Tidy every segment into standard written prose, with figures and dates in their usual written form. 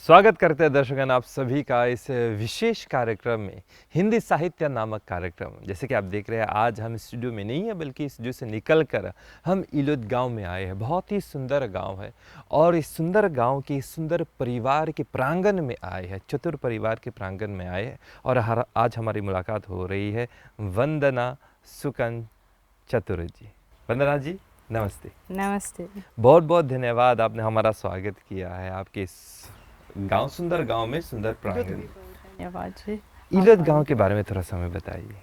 स्वागत करते हैं दर्शकगण आप सभी का इस विशेष कार्यक्रम में, हिंदी साहित्य नामक कार्यक्रम। जैसे कि आप देख रहे हैं, आज हम स्टूडियो में नहीं है बल्कि स्टूडियो से निकल कर हम इलोद गांव में आए हैं। बहुत ही सुंदर गांव है और इस सुंदर गांव के सुंदर परिवार के प्रांगण में आए हैं, चतुर परिवार के प्रांगण में आए हैं। और आज हमारी मुलाकात हो रही है वंदना सुकन चतुर जी। वंदना जी नमस्ते। नमस्ते। बहुत बहुत धन्यवाद, आपने हमारा स्वागत किया है आपके इस गांव, सुंदर गांव में, सुंदर प्रांगण। धन्यवाद जी। इलोद गांव के बारे में थोड़ा सा हमें बताइए।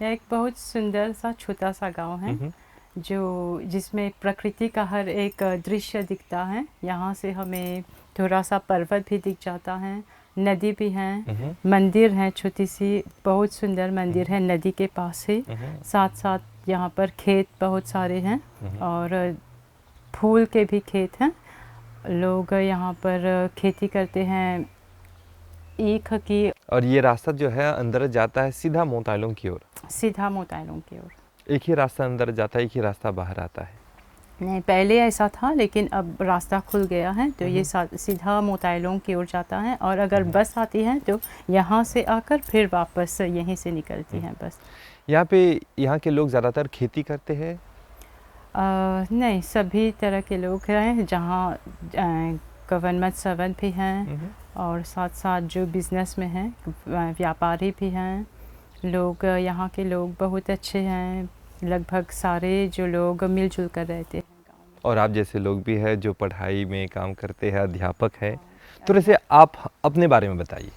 यह एक बहुत सुंदर सा छोटा सा गांव है जो जिसमें प्रकृति का हर एक दृश्य दिखता है। यहाँ से हमें थोड़ा सा पर्वत भी दिख जाता है, नदी भी है, मंदिर है, छोटी सी बहुत सुंदर मंदिर है नदी के पास ही। साथ साथ यहाँ पर खेत बहुत सारे हैं और फूल के भी खेत हैं। लोग यहाँ पर खेती करते हैं ईख की। और ये रास्ता जो है अंदर जाता है सीधा मोतालों की ओर। सीधा मोतालों की ओर। एक ही रास्ता अंदर जाता है, एक ही रास्ता बाहर आता है। नहीं, पहले ऐसा था लेकिन अब रास्ता खुल गया है तो ये सीधा मोतालों की ओर जाता है। और अगर बस आती है तो यहाँ से आकर फिर वापस यहीं से निकलती है बस। यहाँ के लोग ज़्यादातर खेती करते हैं? नहीं, सभी तरह के लोग हैं। जहाँ गवर्नमेंट सर्वेंट भी हैं और साथ साथ जो बिज़नेस में हैं, व्यापारी भी हैं। लोग यहाँ के लोग बहुत अच्छे हैं। लगभग सारे जो लोग मिलजुल कर रहते हैं गाँव में। और आप जैसे लोग भी हैं जो पढ़ाई में काम करते हैं, अध्यापक हैं। तो वैसे आप अपने बारे में बताइए।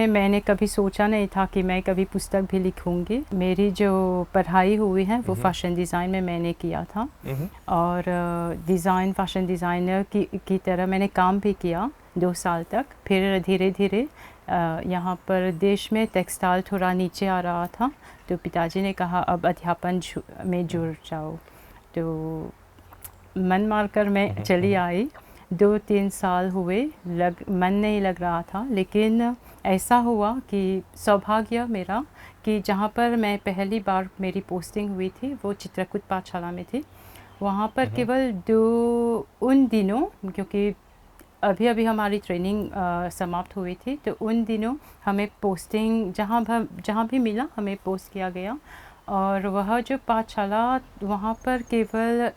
मैंने कभी सोचा नहीं था कि मैं कभी पुस्तक भी लिखूंगी। मेरी जो पढ़ाई हुई है वो फैशन डिज़ाइन में मैंने किया था और फैशन डिज़ाइनर की तरह मैंने काम भी किया 2 साल तक। फिर धीरे धीरे यहाँ पर देश में टेक्सटाइल थोड़ा नीचे आ रहा था तो पिताजी ने कहा अब अध्यापन में जुड़ जाओ। तो मन मारकर मैं चली आई। 2-3 साल हुए, मन नहीं लग रहा था। लेकिन ऐसा हुआ कि सौभाग्य मेरा कि जहाँ पर मैं पहली बार मेरी पोस्टिंग हुई थी वो चित्रकूट पाठशाला में थी। वहाँ पर केवल उन दिनों, क्योंकि अभी अभी हमारी ट्रेनिंग समाप्त हुई थी, तो उन दिनों हमें पोस्टिंग जहाँ भी मिला हमें पोस्ट किया गया। और वह जो पाठशाला, वहाँ पर केवल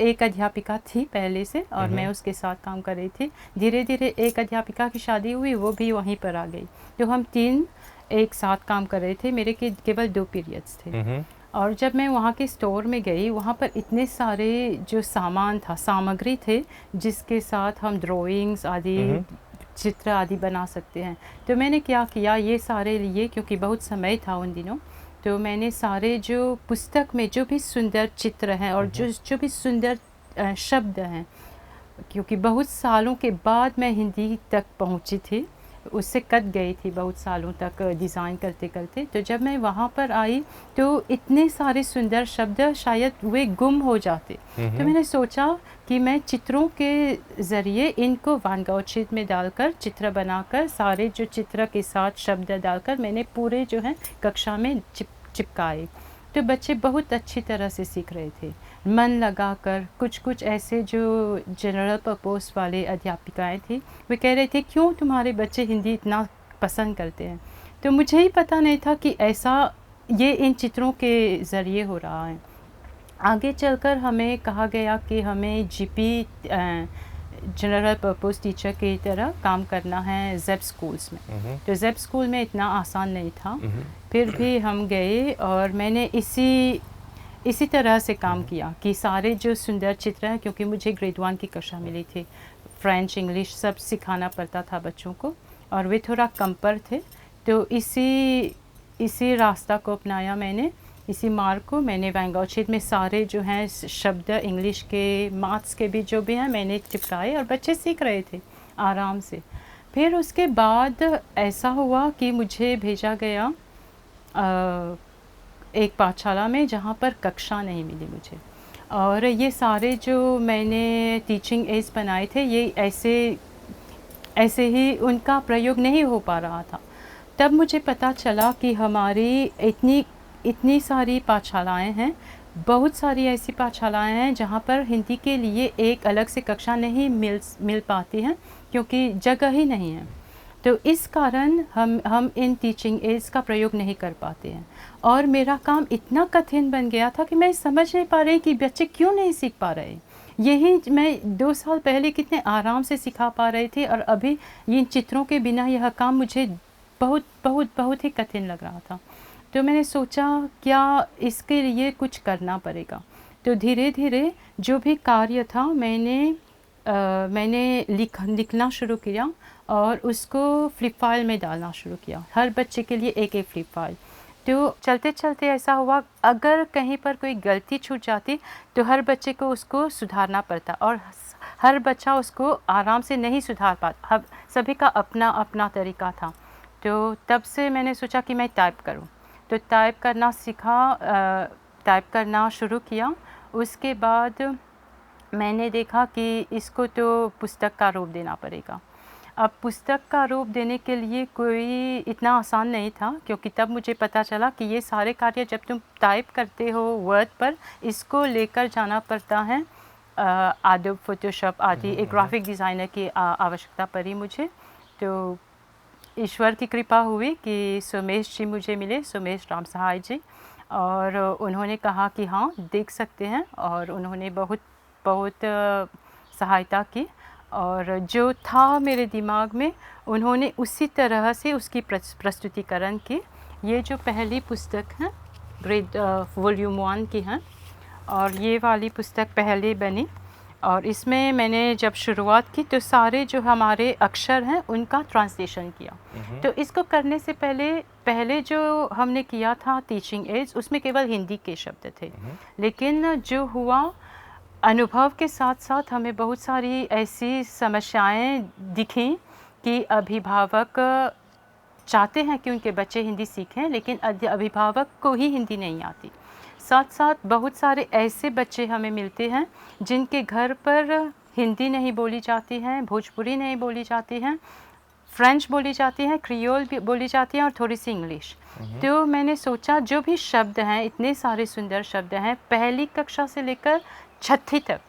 एक अध्यापिका थी पहले से और मैं उसके साथ काम कर रही थी। धीरे धीरे एक अध्यापिका की शादी हुई, वो भी वहीं पर आ गई। तो हम 3 एक साथ काम कर रहे थे। मेरे केवल 2 पीरियड्स थे। और जब मैं वहाँ के स्टोर में गई, वहाँ पर इतने सारे जो सामग्री थे जिसके साथ हम ड्राइंग्स आदि, चित्र आदि बना सकते हैं। तो मैंने क्या किया, ये सारे लिए, क्योंकि बहुत समय था उन दिनों, तो मैंने सारे जो पुस्तक में जो भी सुंदर चित्र हैं और जो भी सुंदर शब्द हैं, क्योंकि बहुत सालों के बाद मैं हिंदी तक पहुंची थी, उससे कट गई थी बहुत सालों तक डिज़ाइन करते करते। तो जब मैं वहाँ पर आई तो इतने सारे सुंदर शब्द शायद वे गुम हो जाते। तो मैंने सोचा कि मैं चित्रों के ज़रिए इनको वैन गॉग शीट में डालकर चित्र बनाकर, सारे जो चित्र के साथ शब्द डालकर मैंने पूरे जो है कक्षा में चिपकाए। तो बच्चे बहुत अच्छी तरह से सीख रहे थे, मन लगाकर। कुछ ऐसे जो जनरल पर्पस वाले अध्यापिकाएं थी, वे कह रहे थे क्यों तुम्हारे बच्चे हिंदी इतना पसंद करते हैं। तो मुझे ही पता नहीं था कि ऐसा ये इन चित्रों के ज़रिए हो रहा है। आगे चलकर हमें कहा गया कि हमें जीपी जनरल पर्पस टीचर की तरह काम करना है ज़ेब स्कूल्स में। तो ज़ेब स्कूल में इतना आसान नहीं था। फिर भी हम गए और मैंने इसी तरह से काम किया कि सारे जो सुंदर चित्र हैं, क्योंकि मुझे ग्रेड 1 की कक्षा मिली थी, फ्रेंच इंग्लिश सब सिखाना पड़ता था बच्चों को और वे थोड़ा कम पर थे। तो इसी रास्ता को अपनाया मैंने, इसी मार्ग को मैंने वैन गॉग शीट में सारे जो हैं शब्द इंग्लिश के, मैथ्स के भी जो भी हैं मैंने चिपकाए और बच्चे सीख रहे थे आराम से। फिर उसके बाद ऐसा हुआ कि मुझे भेजा गया एक पाठशाला में जहाँ पर कक्षा नहीं मिली मुझे। और ये सारे जो मैंने टीचिंग एड्स बनाए थे, ये ऐसे ही उनका प्रयोग नहीं हो पा रहा था। तब मुझे पता चला कि हमारी इतनी सारी पाठशालाएं हैं बहुत सारी ऐसी पाठशालाएं हैं जहाँ पर हिंदी के लिए एक अलग से कक्षा नहीं मिल पाती हैं, क्योंकि जगह ही नहीं है। तो इस कारण हम इन टीचिंग एड्स का प्रयोग नहीं कर पाते हैं। और मेरा काम इतना कठिन बन गया था कि मैं समझ नहीं पा रही कि बच्चे क्यों नहीं सीख पा रहे। यही मैं 2 साल पहले कितने आराम से सिखा पा रही थी, और अभी इन चित्रों के बिना यह काम मुझे बहुत बहुत बहुत ही कठिन लग रहा था। तो मैंने सोचा क्या इसके लिए कुछ करना पड़ेगा। तो धीरे धीरे जो भी कार्य था मैंने लिखना शुरू किया और उसको फ्लिप फाइल में डालना शुरू किया, हर बच्चे के लिए एक एक फ्लिप फाइल। तो चलते चलते ऐसा हुआ, अगर कहीं पर कोई गलती छूट जाती तो हर बच्चे को उसको सुधारना पड़ता, और हर बच्चा उसको आराम से नहीं सुधार पाता, सभी का अपना अपना तरीका था। तो तब से मैंने सोचा कि मैं टाइप करूं, तो टाइप करना सीखा, टाइप करना शुरू किया। उसके बाद मैंने देखा कि इसको तो पुस्तक का रूप देना पड़ेगा। अब पुस्तक का रूप देने के लिए कोई इतना आसान नहीं था, क्योंकि तब मुझे पता चला कि ये सारे कार्य जब तुम टाइप करते हो वर्ड पर, इसको लेकर जाना पड़ता है एडोब फोटोशॉप आदि, एक ग्राफिक डिज़ाइनर की आवश्यकता पड़ी मुझे। तो ईश्वर की कृपा हुई कि सोमेश जी मुझे मिले, सोमेश राम सहाय जी, और उन्होंने कहा कि हाँ देख सकते हैं, और उन्होंने बहुत बहुत सहायता की। और जो था मेरे दिमाग में उन्होंने उसी तरह से उसकी प्रस्तुतिकरण की। ये जो पहली पुस्तक है ग्रेड वॉल्यूम 1 की है, और ये वाली पुस्तक पहले बनी, और इसमें मैंने जब शुरुआत की तो सारे जो हमारे अक्षर हैं उनका ट्रांसलेशन किया। तो इसको करने से पहले जो हमने किया था टीचिंग एड्स, उसमें केवल हिंदी के शब्द थे। लेकिन जो हुआ, अनुभव के साथ साथ हमें बहुत सारी ऐसी समस्याएं दिखीं कि अभिभावक चाहते हैं कि उनके बच्चे हिंदी सीखें, लेकिन अभिभावक को ही हिंदी नहीं आती। साथ साथ बहुत सारे ऐसे बच्चे हमें मिलते हैं जिनके घर पर हिंदी नहीं बोली जाती है, भोजपुरी नहीं बोली जाती है, फ्रेंच बोली जाती है, क्रियोल भी बोली जाती है, और थोड़ी सी इंग्लिश। तो मैंने सोचा जो भी शब्द हैं, इतने सारे सुंदर शब्द हैं, पहली कक्षा से लेकर 6वीं तक,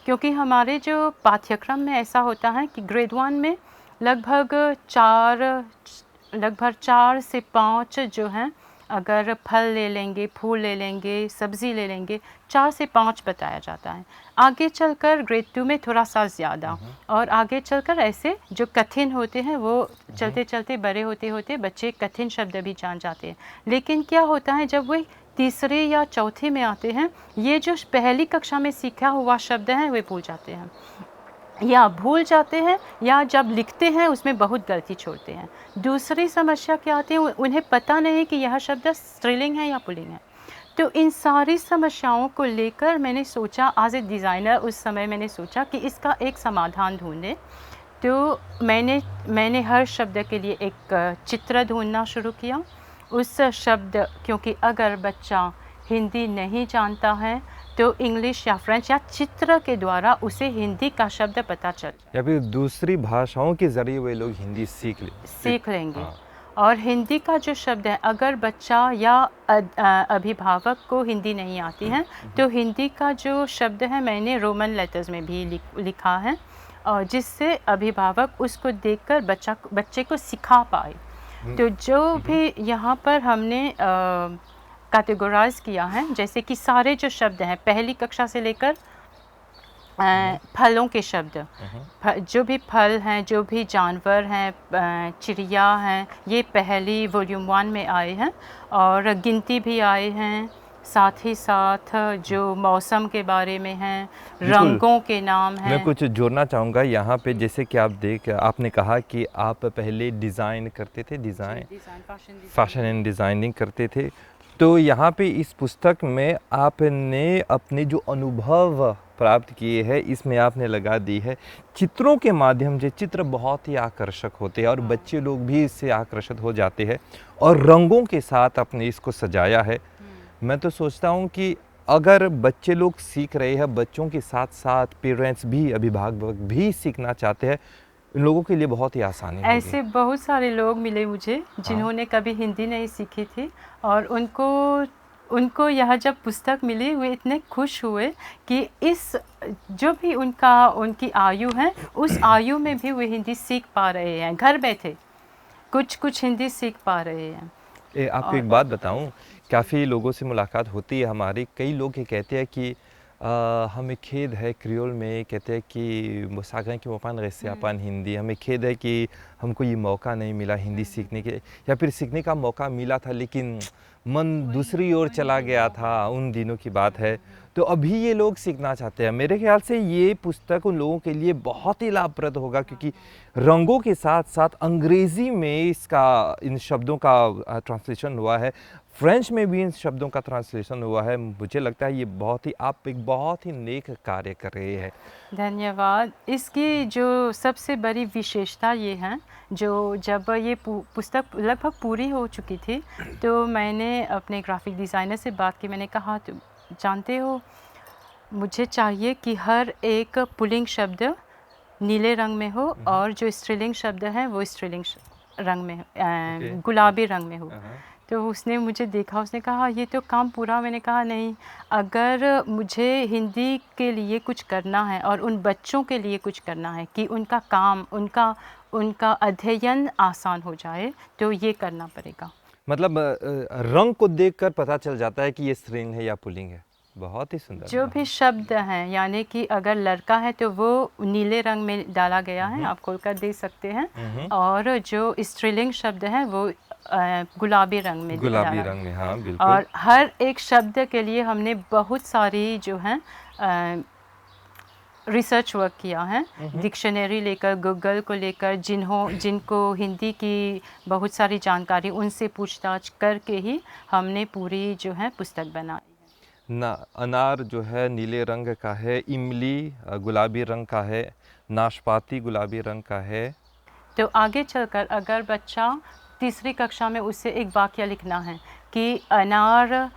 क्योंकि हमारे जो पाठ्यक्रम में ऐसा होता है कि ग्रेड 1 में लगभग 4 से 5 जो हैं, अगर फल ले लेंगे, फूल ले लेंगे, सब्ज़ी ले लेंगे, 4 से 5 बताया जाता है। आगे चलकर ग्रेड 2 में थोड़ा सा ज़्यादा, और आगे चलकर ऐसे जो कठिन होते हैं वो चलते चलते बड़े होते होते बच्चे कठिन शब्द भी जान जाते हैं। लेकिन क्या होता है जब वे तीसरे या चौथे में आते हैं, ये जो पहली कक्षा में सीखा हुआ शब्द हैं वे भूल जाते हैं, या जब लिखते हैं उसमें बहुत गलती छोड़ते हैं। दूसरी समस्या क्या आती है, उन्हें पता नहीं कि यह शब्द स्त्रीलिंग है या पुल्लिंग है। तो इन सारी समस्याओं को लेकर मैंने सोचा, एज ए डिज़ाइनर उस समय मैंने सोचा कि इसका एक समाधान ढूंढें। तो मैंने हर शब्द के लिए एक चित्र ढूंढना शुरू किया। उस शब्द, क्योंकि अगर बच्चा हिंदी नहीं जानता है तो इंग्लिश या फ्रेंच या चित्र के द्वारा उसे हिंदी का शब्द पता चल, या फिर दूसरी भाषाओं के ज़रिए वे लोग हिंदी सीख लेंगे। और हिंदी का जो शब्द है, अगर बच्चा या अभिभावक को हिंदी नहीं आती है तो हिंदी का जो शब्द है मैंने रोमन लेटर्स में भी लिखा है, और जिससे अभिभावक उसको देखकर बच्चे को सिखा पाए। तो जो भी यहाँ पर हमने कैटेगराइज किया है, जैसे कि सारे जो शब्द हैं पहली कक्षा से लेकर फलों के शब्द, जो भी फल हैं, जो भी जानवर हैं, चिड़िया हैं, ये पहली वॉल्यूम 1 में आए हैं, और गिनती भी आए हैं, साथ ही साथ जो मौसम के बारे में हैं, रंगों के नाम हैं। मैं कुछ जोड़ना चाहूँगा यहाँ पे, जैसे कि आपने कहा कि आप पहले डिज़ाइन करते थे, फैशन एंड डिज़ाइनिंग करते थे। तो यहाँ पे इस पुस्तक में आपने अपने जो अनुभव प्राप्त किए हैं इसमें आपने लगा दी है चित्रों के माध्यम से। चित्र बहुत ही आकर्षक होते हैं और बच्चे लोग भी इससे आकर्षित हो जाते हैं, और रंगों के साथ आपने इसको सजाया है। मैं तो सोचता हूँ कि अगर बच्चे लोग सीख रहे हैं, बच्चों के साथ साथ पेरेंट्स भी, अभिभावक भी सीखना चाहते हैं, इन लोगों के लिए बहुत ही आसानी होगी। ऐसे बहुत सारे लोग मिले मुझे जिन्होंने कभी हिंदी नहीं सीखी थी, और उनको उनको यह जब पुस्तक मिली वे इतने खुश हुए कि इस जो भी उनकी आयु है उस आयु में भी वे हिंदी सीख पा रहे हैं, घर बैठे कुछ हिंदी सीख पा रहे हैं। आपको और एक बात बताऊं, काफ़ी लोगों से मुलाकात होती है हमारी, कई लोग ये कहते हैं कि हमें खेद है क्रियोल में, कहते हैं कि मुसागा की मोपान गैसे अपन हिंदी, हमें खेद है कि हमको ये मौका नहीं मिला हिंदी सीखने के, या फिर सीखने का मौका मिला था लेकिन मन दूसरी ओर चला गया था, उन दिनों की बात है। तो अभी ये लोग सीखना चाहते हैं। मेरे ख्याल से ये पुस्तक उन लोगों के लिए बहुत ही लाभप्रद होगा, क्योंकि रंगों के साथ साथ अंग्रेज़ी में इन शब्दों का ट्रांसलेशन हुआ है, फ्रेंच में भी इन शब्दों का ट्रांसलेशन हुआ है। मुझे लगता है ये आप एक बहुत ही नेक कार्य कर रहे हैं। धन्यवाद। इसकी जो सबसे बड़ी विशेषता ये है, जो जब ये पुस्तक लगभग पूरी हो चुकी थी तो मैंने अपने ग्राफिक डिज़ाइनर से बात की। मैंने कहा तुम जानते हो मुझे चाहिए कि हर एक पुल्लिंग शब्द नीले रंग में हो और जो स्त्रीलिंग शब्द है वो स्त्रीलिंग रंग में गुलाबी रंग में हो। तो उसने मुझे देखा, उसने कहा ये तो काम पूरा। मैंने कहा नहीं, अगर मुझे हिंदी के लिए कुछ करना है और उन बच्चों के लिए कुछ करना है कि उनका काम उनका अध्ययन आसान हो जाए तो ये करना पड़ेगा। मतलब रंग को देखकर पता चल जाता है कि ये स्त्रीलिंग है या पुल्लिंग है। बहुत ही सुंदर। जो भी शब्द हैं, यानी कि अगर लड़का है तो वो नीले रंग में डाला गया है, आप खोलकर देख सकते हैं, और जो स्त्रीलिंग शब्द है वो गुलाबी रंग में हाँ बिल्कुल। और हर एक शब्द के लिए हमने बहुत सारी जो है रिसर्च वर्क किया है, डिक्शनरी लेकर, गूगल को लेकर, जिनको हिंदी की बहुत सारी जानकारी, उनसे पूछताछ करके ही हमने पूरी जो है पुस्तक बनाई है। ना अनार जो है नीले रंग का है, इमली गुलाबी रंग का है, नाशपाती गुलाबी रंग का है। तो आगे चलकर अगर बच्चा तीसरी कक्षा में, उससे एक वाक्य लिखना है कि अनार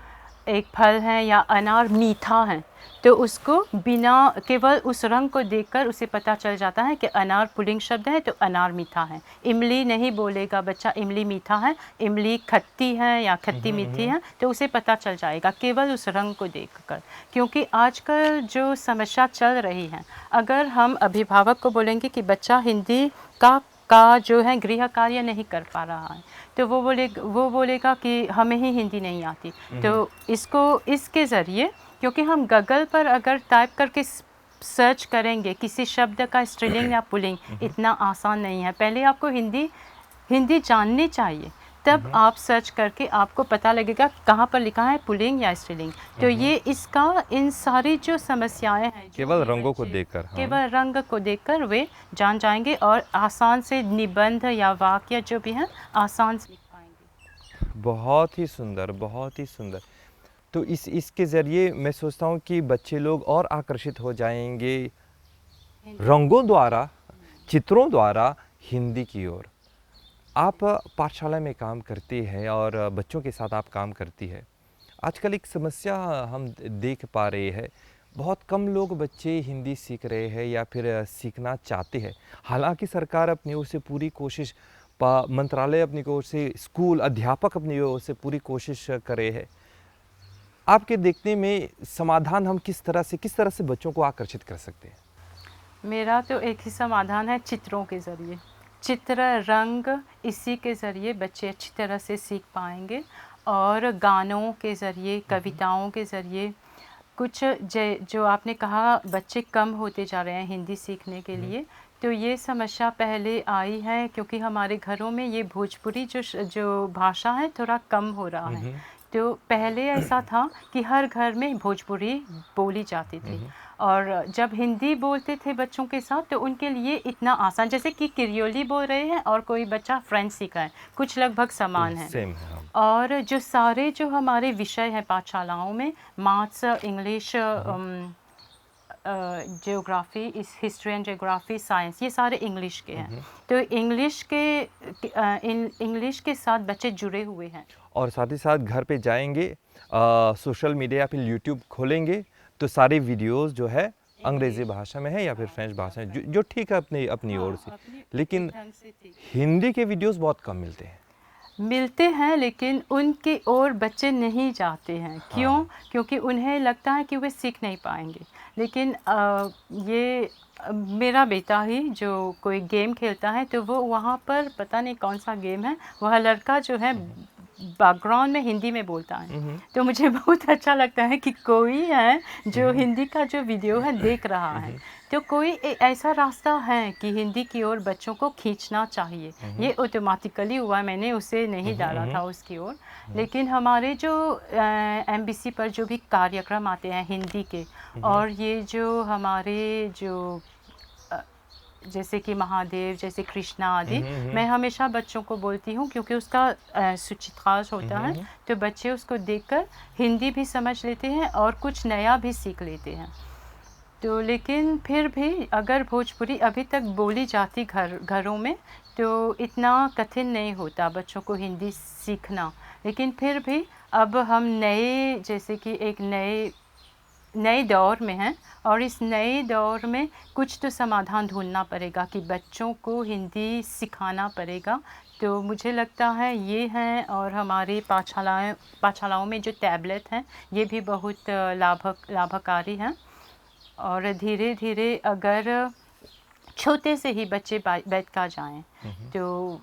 एक फल है या अनार मीठा है, तो उसको बिना केवल उस रंग को देखकर उसे पता चल जाता है कि अनार पुल्लिंग शब्द है तो अनार मीठा है। इमली नहीं बोलेगा बच्चा इमली मीठा है, इमली खट्टी है या खट्टी मीठी है, तो उसे पता चल जाएगा केवल उस रंग को देखकर। क्योंकि आजकल जो समस्या चल रही है, अगर हम अभिभावक को बोलेंगे कि बच्चा हिंदी का जो है गृह कार्य नहीं कर पा रहा है, तो वो बोलेगा कि हमें ही हिंदी नहीं आती। तो इसके ज़रिए, क्योंकि हम गूगल पर अगर टाइप करके सर्च करेंगे किसी शब्द का स्त्रीलिंग या पुल्लिंग, इतना आसान नहीं है। पहले आपको हिंदी जाननी चाहिए, तब आप सर्च करके आपको पता लगेगा कहाँ पर लिखा है पुल्लिंग या स्त्रीलिंग। तो ये इन सारी जो समस्याएं हैं, केवल रंगों को देखकर, केवल रंग को देखकर वे जान जाएंगे और आसान से निबंध या वाक्य जो भी हैं आसान से लिख पाएंगे। बहुत ही सुंदर, बहुत ही सुंदर। तो इसके ज़रिए मैं सोचता हूँ कि बच्चे लोग और आकर्षित हो जाएंगे रंगों द्वारा, चित्रों द्वारा हिंदी की ओर। आप पाठशाला में काम करती हैं और बच्चों के साथ आप काम करती है। आजकल एक समस्या हम देख पा रहे हैं, बहुत कम लोग बच्चे हिंदी सीख रहे हैं या फिर सीखना चाहते हैं। हालांकि सरकार अपनी ओर से पूरी कोशिश, मंत्रालय अपनी ओर से, स्कूल अध्यापक अपनी ओर से पूरी कोशिश कर रहे हैं। आपके देखने में समाधान हम किस तरह से बच्चों को आकर्षित कर सकते हैं? मेरा तो एक ही समाधान है, चित्रों के ज़रिए। चित्र, रंग, इसी के ज़रिए बच्चे अच्छी तरह से सीख पाएंगे। और गानों के ज़रिए, कविताओं के ज़रिए, कुछ जो आपने कहा बच्चे कम होते जा रहे हैं हिंदी सीखने के लिए, तो ये समस्या पहले आई है क्योंकि हमारे घरों में ये भोजपुरी जो भाषा है थोड़ा कम हो रहा है। तो पहले ऐसा था कि हर घर में भोजपुरी बोली जाती थी, और जब हिंदी बोलते थे बच्चों के साथ तो उनके लिए इतना आसान, जैसे कि क्रियोली बोल रहे हैं और कोई बच्चा फ्रेंच सीख रहा है, कुछ लगभग समान है। और जो हमारे विषय हैं पाठशालाओं में, maths, English, geography, history and geography, science, ये सारे इंग्लिश के हैं। तो इंग्लिश के साथ बच्चे जुड़े हुए हैं। और साथ ही साथ घर पे जाएंगे, सोशल मीडिया या फिर यूट्यूब खोलेंगे तो सारे वीडियोस जो है अंग्रेज़ी भाषा में है या फिर फ्रेंच भाषा में, जो ठीक है अपनी ओर से, लेकिन हिंदी के वीडियोस बहुत कम मिलते हैं। मिलते हैं लेकिन उनकी ओर बच्चे नहीं जाते हैं। क्यों? क्योंकि उन्हें लगता है कि वे सीख नहीं पाएंगे। लेकिन ये मेरा बेटा ही जो कोई गेम खेलता है तो वो वहाँ पर पता नहीं कौन सा गेम है, वह लड़का जो है बैकग्राउंड में हिंदी में बोलता है। तो मुझे बहुत अच्छा लगता है कि कोई है जो हिंदी का जो वीडियो है देख रहा है। तो कोई ऐसा रास्ता है कि हिंदी की ओर बच्चों को खींचना चाहिए। ये ऑटोमेटिकली हुआ, मैंने उसे नहीं डाला था उसकी ओर। लेकिन हमारे जो एमबीसी पर जो भी कार्यक्रम आते हैं हिंदी के, और ये जो हमारे जो जैसे कि महादेव, जैसे कृष्णा आदि, मैं हमेशा बच्चों को बोलती हूँ क्योंकि उसका सूचित्रांश होता है, तो बच्चे उसको देखकर हिंदी भी समझ लेते हैं और कुछ नया भी सीख लेते हैं। तो लेकिन फिर भी अगर भोजपुरी अभी तक बोली जाती घरों में तो इतना कठिन नहीं होता बच्चों को हिंदी सीखना। लेकिन फिर भी अब हम नए, जैसे कि एक नए दौर में हैं और इस नए दौर में कुछ तो समाधान ढूंढना पड़ेगा कि बच्चों को हिंदी सिखाना पड़ेगा। तो मुझे लगता है ये हैं, और हमारी पाठशालाओं में जो टैबलेट हैं ये भी बहुत लाभकारी हैं। और धीरे धीरे अगर छोटे से ही बच्चे बैठ कर जाएँ तो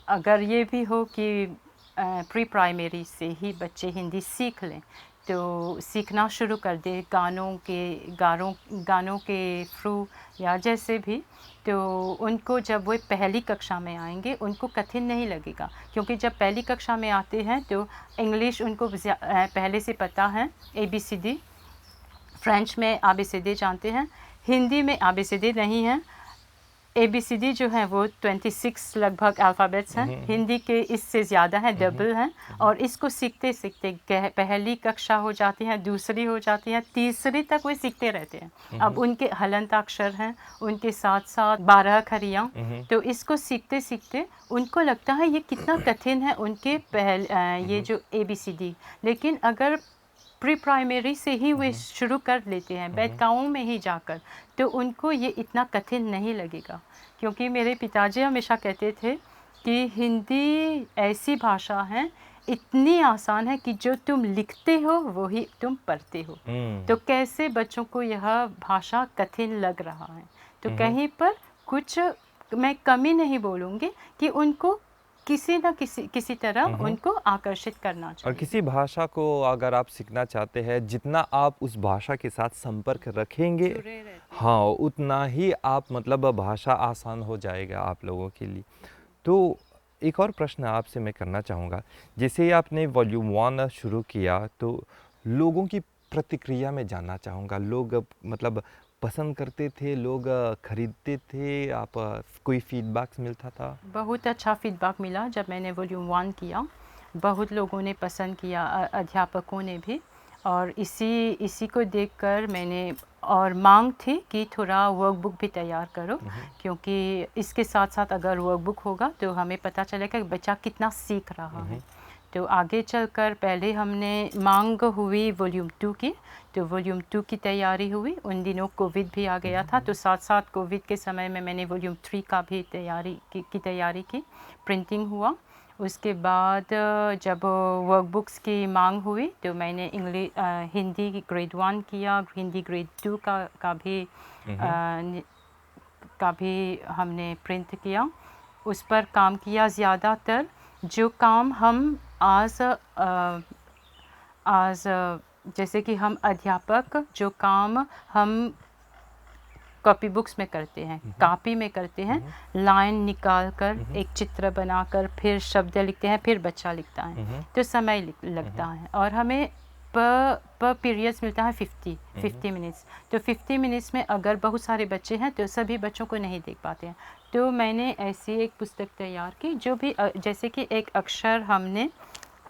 अगर ये भी हो कि प्री प्राइमरी से ही बच्चे हिंदी सीख लें तो सीखना शुरू कर दे गानों के थ्रू या जैसे भी, तो उनको जब वो पहली कक्षा में आएंगे उनको कठिन नहीं लगेगा। क्योंकि जब पहली कक्षा में आते हैं तो इंग्लिश उनको पहले से पता है, ABCD, फ्रेंच में ABCD जानते हैं, हिंदी में ABCD नहीं है। ABCD जो है वो 26 लगभग अल्फ़ाबेट्स हैं, हिंदी के इससे ज़्यादा हैं, डबल हैं। और इसको सीखते सीखते पहली कक्षा हो जाती है, दूसरी हो जाती है, तीसरी तक वो सीखते रहते हैं। अब उनके हलंताक्षर हैं, उनके साथ साथ 12 अक्षरियाँ, तो इसको सीखते सीखते उनको लगता है ये कितना कठिन है उनके ये जो ABCD। लेकिन अगर प्री प्राइमरी से ही वे शुरू कर लेते हैं बैठकाओं में ही जाकर, तो उनको ये इतना कठिन नहीं लगेगा। क्योंकि मेरे पिताजी हमेशा कहते थे कि हिंदी ऐसी भाषा है, इतनी आसान है कि जो तुम लिखते हो वही तुम पढ़ते हो। तो कैसे बच्चों को यह भाषा कठिन लग रहा है, तो कहीं पर कुछ मैं कमी नहीं बोलूँगी कि उनको किसी न किसी तरह उनको आकर्षित करना चाहिए। और किसी भाषा को अगर आप सीखना चाहते हैं, जितना आप उस भाषा के साथ संपर्क रखेंगे, हाँ, उतना ही आप मतलब भाषा आसान हो जाएगा आप लोगों के लिए। तो एक और प्रश्न आपसे मैं करना चाहूँगा, जैसे ही आपने वॉल्यूम 1 शुरू किया तो लोगों की प्रतिक्रिया में जानना चाहूँगा। लोग मतलब पसंद करते थे, लोग खरीदते थे, आप कोई फीडबैक्स मिलता था? बहुत अच्छा फीडबैक मिला जब मैंने वॉल्यूम 1 किया, बहुत लोगों ने पसंद किया, अध्यापकों ने भी। और इसी को देखकर मैंने, और मांग थी कि थोड़ा वर्कबुक भी तैयार करो, क्योंकि इसके साथ साथ अगर वर्कबुक होगा तो हमें पता चलेगा कि बच्चा कितना सीख रहा है। तो आगे चलकर पहले हमने मांग हुई वॉल्यूम 2 की, तो वॉल्यूम 2 की तैयारी हुई। उन दिनों कोविड भी आ गया था, तो साथ साथ कोविड के समय में मैंने वॉल्यूम 3 का भी तैयारी की, प्रिंटिंग हुआ। उसके बाद जब वर्कबुक्स की मांग हुई तो मैंने हिंदी ग्रेड 1 किया, हिंदी ग्रेड 2 का भी हमने प्रिंट किया, उस पर काम किया। ज़्यादातर जो काम हम आज जैसे कि हम अध्यापक जो काम हम कॉपी बुक्स में करते हैं, कॉपी में करते हैं, लाइन निकाल कर एक चित्र बनाकर फिर शब्द लिखते हैं, फिर बच्चा लिखता है, तो समय लगता है। और हमें पर पीरियड्स मिलता है 50 मिनट्स। तो 50 मिनट्स में अगर बहुत सारे बच्चे हैं तो सभी बच्चों को नहीं देख पाते हैं। तो मैंने ऐसी एक पुस्तक तैयार की जो भी जैसे कि एक अक्षर हमने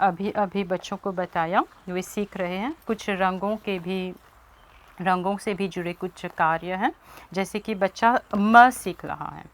अभी बच्चों को बताया, वे सीख रहे हैं। कुछ रंगों से भी जुड़े कुछ कार्य हैं, जैसे कि बच्चा म सीख रहा है,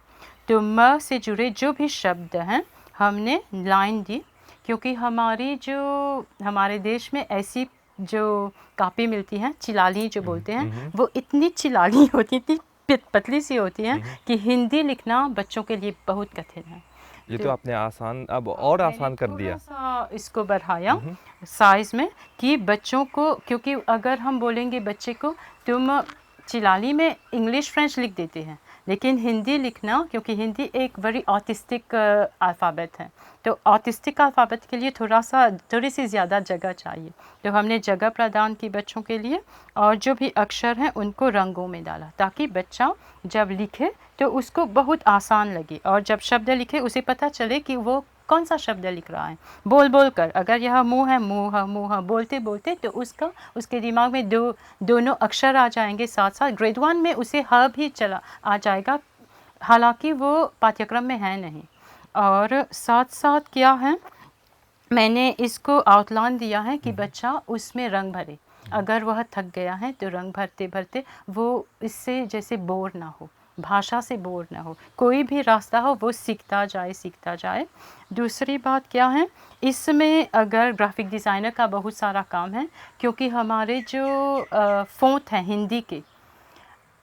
तो म से जुड़े जो भी शब्द हैं हमने लाइन दी। क्योंकि हमारे देश में ऐसी जो कापी मिलती हैं, चिलाली जो बोलते हैं, वो इतनी चिलाली होती थी, पतली सी होती हैं कि हिंदी लिखना बच्चों के लिए बहुत कठिन है। ये तो आपने आसान अब और आसान कर दिया। थोड़ा सा इसको बढ़ाया साइज में कि बच्चों को, क्योंकि अगर हम बोलेंगे बच्चे को तुम चिलाली में इंग्लिश फ्रेंच लिख देते हैं, लेकिन हिंदी लिखना, क्योंकि हिंदी एक बड़ी ऑटिस्टिक अल्फ़ाबेट है, तो ऑटिस्टिक अल्फ़ाबेट के लिए थोड़ी सी ज़्यादा जगह चाहिए, तो हमने जगह प्रदान की बच्चों के लिए, और जो भी अक्षर हैं उनको रंगों में डाला ताकि बच्चा जब लिखे तो उसको बहुत आसान लगे, और जब शब्द लिखे उसे पता चले कि वो कौन सा शब्द लिख रहा है। बोल बोल कर, अगर यह मुँह है मुँह मुँह बोलते बोलते तो उसके दिमाग में दोनों अक्षर आ जाएंगे साथ साथ। ग्रेड 1 में उसे ह भी चला आ जाएगा, हालांकि वो पाठ्यक्रम में है नहीं। और साथ साथ क्या है, मैंने इसको आउटलाइन दिया है कि बच्चा उसमें रंग भरे, अगर वह थक गया है तो रंग भरते भरते वो इससे जैसे बोर ना हो, भाषा से बोर ना हो, कोई भी रास्ता हो वो सीखता जाए। दूसरी बात क्या है, इसमें अगर ग्राफिक डिज़ाइनर का बहुत सारा काम है, क्योंकि हमारे जो फ़ॉन्ट हैं हिंदी के,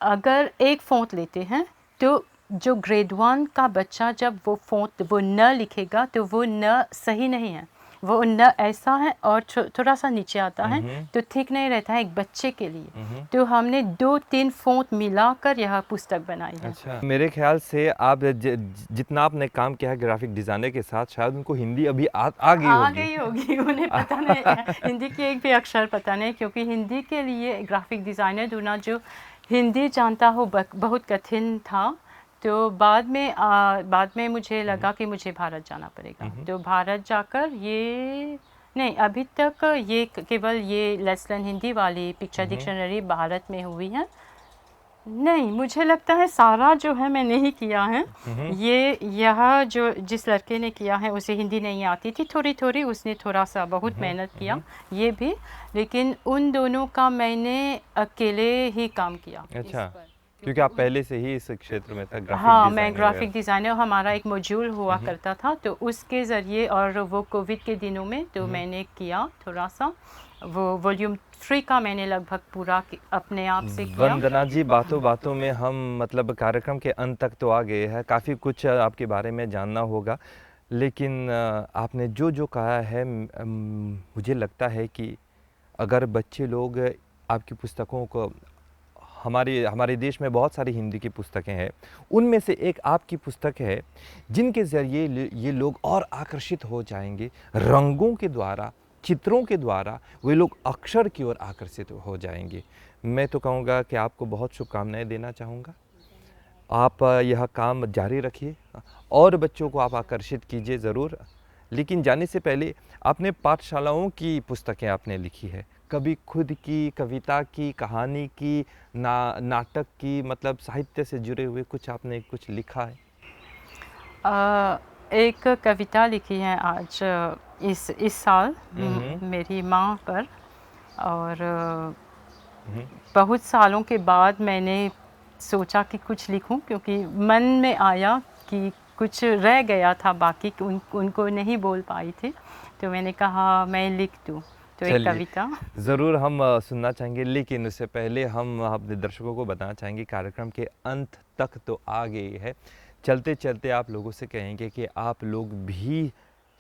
अगर एक फ़ॉन्ट लेते हैं तो जो ग्रेड 1 का बच्चा जब वो फ़ॉन्ट वो न लिखेगा तो वो न सही नहीं है, वो न ऐसा है और थोड़ा सा नीचे आता है तो ठीक नहीं रहता है एक बच्चे के लिए। तो हमने 2-3 फ़ॉन्ट मिलाकर यह पुस्तक बनाई है। अच्छा, मेरे ख्याल से आप जितना आपने काम किया है ग्राफिक डिज़ाइनर के साथ, शायद उनको हिंदी अभी आ गई होगी। उन्हें पता नहीं हिंदी की एक भी अक्षर पता नहीं, क्योंकि हिंदी के लिए ग्राफिक डिज़ाइनर ढूंढना जो हिंदी जानता हो बहुत कठिन था। तो बाद में मुझे लगा कि मुझे भारत जाना पड़ेगा, तो भारत जाकर ये नहीं, अभी तक ये केवल ये लेसन हिंदी वाली पिक्चर डिक्शनरी भारत में हुई है। नहीं, मुझे लगता है सारा जो है मैंने ही किया है। यह जो जिस लड़के ने किया है उसे हिंदी नहीं आती थी, थोड़ी उसने थोड़ा सा बहुत मेहनत किया ये भी, लेकिन उन दोनों का मैंने अकेले ही काम किया। अच्छा, क्योंकि आप पहले से ही इस क्षेत्र में था, ग्राफिक हाँ, डिज़ाइनर मैं ग्राफिक डिज़ाइनर, हमारा एक मॉड्यूल हुआ करता था, तो उसके ज़रिए, और वो कोविड के दिनों में तो मैंने किया थोड़ा सा, वो वॉल्यूम 3 का मैंने लगभग पूरा अपने आप से किया। वंदना जी, बातों बातों में हम मतलब कार्यक्रम के अंत तक तो आ गए हैं, काफ़ी कुछ आपके बारे में जानना होगा, लेकिन आपने जो कहा है, मुझे लगता है कि अगर बच्चे लोग आपकी पुस्तकों को, हमारे देश में बहुत सारी हिंदी की पुस्तकें हैं, उनमें से एक आपकी पुस्तक है जिनके ज़रिए ये लोग और आकर्षित हो जाएंगे, रंगों के द्वारा, चित्रों के द्वारा वे लोग अक्षर की ओर आकर्षित हो जाएंगे। मैं तो कहूँगा कि आपको बहुत शुभकामनाएं देना चाहूँगा। आप यह काम जारी रखिए और बच्चों को आप आकर्षित कीजिए ज़रूर। लेकिन जाने से पहले आपने पाठशालाओं की पुस्तकें आपने लिखी है, कभी खुद की, कविता की, कहानी की, नाटक की, मतलब साहित्य से जुड़े हुए कुछ आपने कुछ लिखा है? एक कविता लिखी है आज इस साल मेरी माँ पर, और बहुत सालों के बाद मैंने सोचा कि कुछ लिखूं, क्योंकि मन में आया कि कुछ रह गया था बाकी, उनको नहीं बोल पाई थी, तो मैंने कहा मैं लिख दूं, तो एक कविता ज़रूर हम सुनना चाहेंगे, लेकिन उससे पहले हम अपने दर्शकों को बताना चाहेंगे कार्यक्रम के अंत तक तो आ गई है। चलते चलते आप लोगों से कहेंगे कि आप लोग भी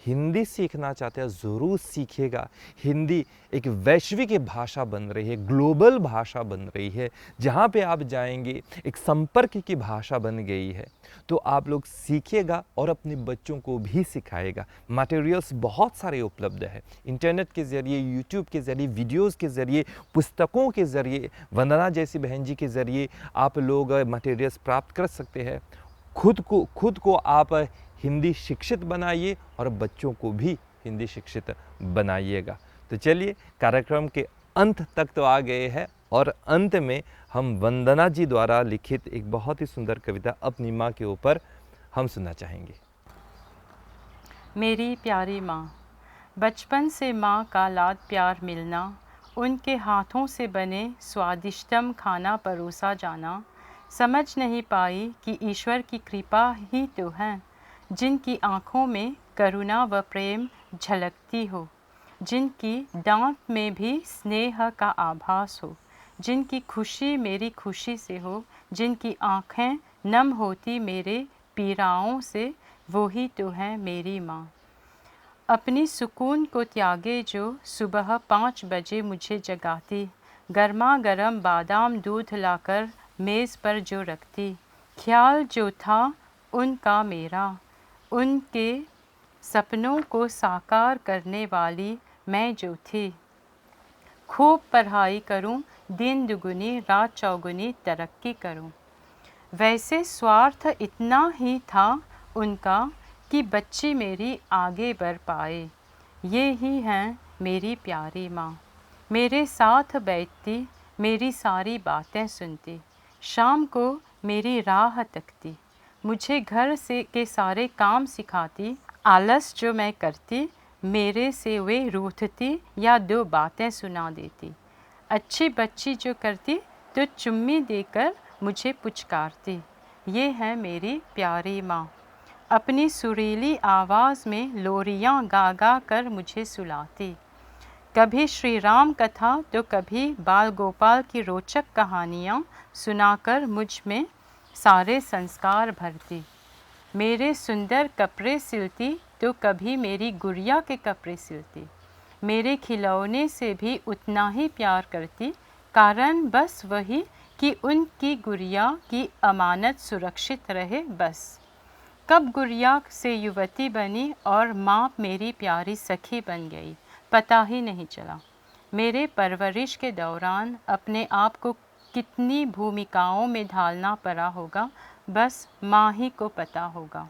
हिंदी सीखना चाहते हैं, ज़रूर सीखिएगा। हिंदी एक वैश्विक भाषा बन रही है, ग्लोबल भाषा बन रही है, जहाँ पे आप जाएंगे एक संपर्क की भाषा बन गई है। तो आप लोग सीखिएगा और अपने बच्चों को भी सिखाएगा। मटेरियल्स बहुत सारे उपलब्ध है, इंटरनेट के ज़रिए, यूट्यूब के ज़रिए, वीडियोज़ के ज़रिए, पुस्तकों के ज़रिए, वंदना जैसी बहन जी के ज़रिए आप लोग मटेरियल्स प्राप्त कर सकते हैं। खुद को आप हिंदी शिक्षित बनाइए और बच्चों को भी हिंदी शिक्षित बनाइएगा। तो चलिए, कार्यक्रम के अंत तक तो आ गए हैं और अंत में हम वंदना जी द्वारा लिखित एक बहुत ही सुंदर कविता अपनी माँ के ऊपर हम सुनना चाहेंगे। मेरी प्यारी माँ, बचपन से माँ का लाड प्यार मिलना, उनके हाथों से बने स्वादिष्टम खाना परोसा जाना, समझ नहीं पाई कि ईश्वर की कृपा ही तो है, जिनकी आँखों में करुणा व प्रेम झलकती हो, जिनकी डांट में भी स्नेह का आभास हो, जिनकी खुशी मेरी खुशी से हो, जिनकी आँखें नम होती मेरे पीड़ाओं से, वो ही तो है मेरी माँ। अपनी सुकून को त्यागे जो सुबह 5 बजे मुझे जगाती, गर्मा गर्म बादाम दूध लाकर मेज़ पर जो रखती, ख्याल जो था उनका मेरा, उनके सपनों को साकार करने वाली मैं जो थी। खूब पढ़ाई करूं, दिन दुगुनी रात चौगुनी तरक्की करूं। वैसे स्वार्थ इतना ही था उनका कि बच्ची मेरी आगे बढ़ पाए। ये ही हैं मेरी प्यारी माँ। मेरे साथ बैठती, मेरी सारी बातें सुनती, शाम को मेरी राह तकती, मुझे घर से के सारे काम सिखाती, आलस जो मैं करती मेरे से वे रूठती या 2 बातें सुना देती। अच्छी बच्ची जो करती तो चुम्मी देकर मुझे पुचकारती। ये है मेरी प्यारी माँ। अपनी सुरीली आवाज़ में लोरियाँ गा गा कर मुझे सुलाती। कभी श्री राम कथा तो कभी बाल गोपाल की रोचक कहानियाँ सुनाकर मुझ में सारे संस्कार भरती। मेरे सुंदर कपड़े सिलती तो कभी मेरी गुड़िया के कपड़े सिलती। मेरे खिलौने से भी उतना ही प्यार करती, कारण बस वही कि उनकी गुड़िया की अमानत सुरक्षित रहे बस। कब गुड़िया से युवती बनी और माँ मेरी प्यारी सखी बन गई, पता ही नहीं चला। मेरे परवरिश के दौरान अपने आप को कितनी भूमिकाओं में ढालना पड़ा होगा, बस माँ ही को पता होगा।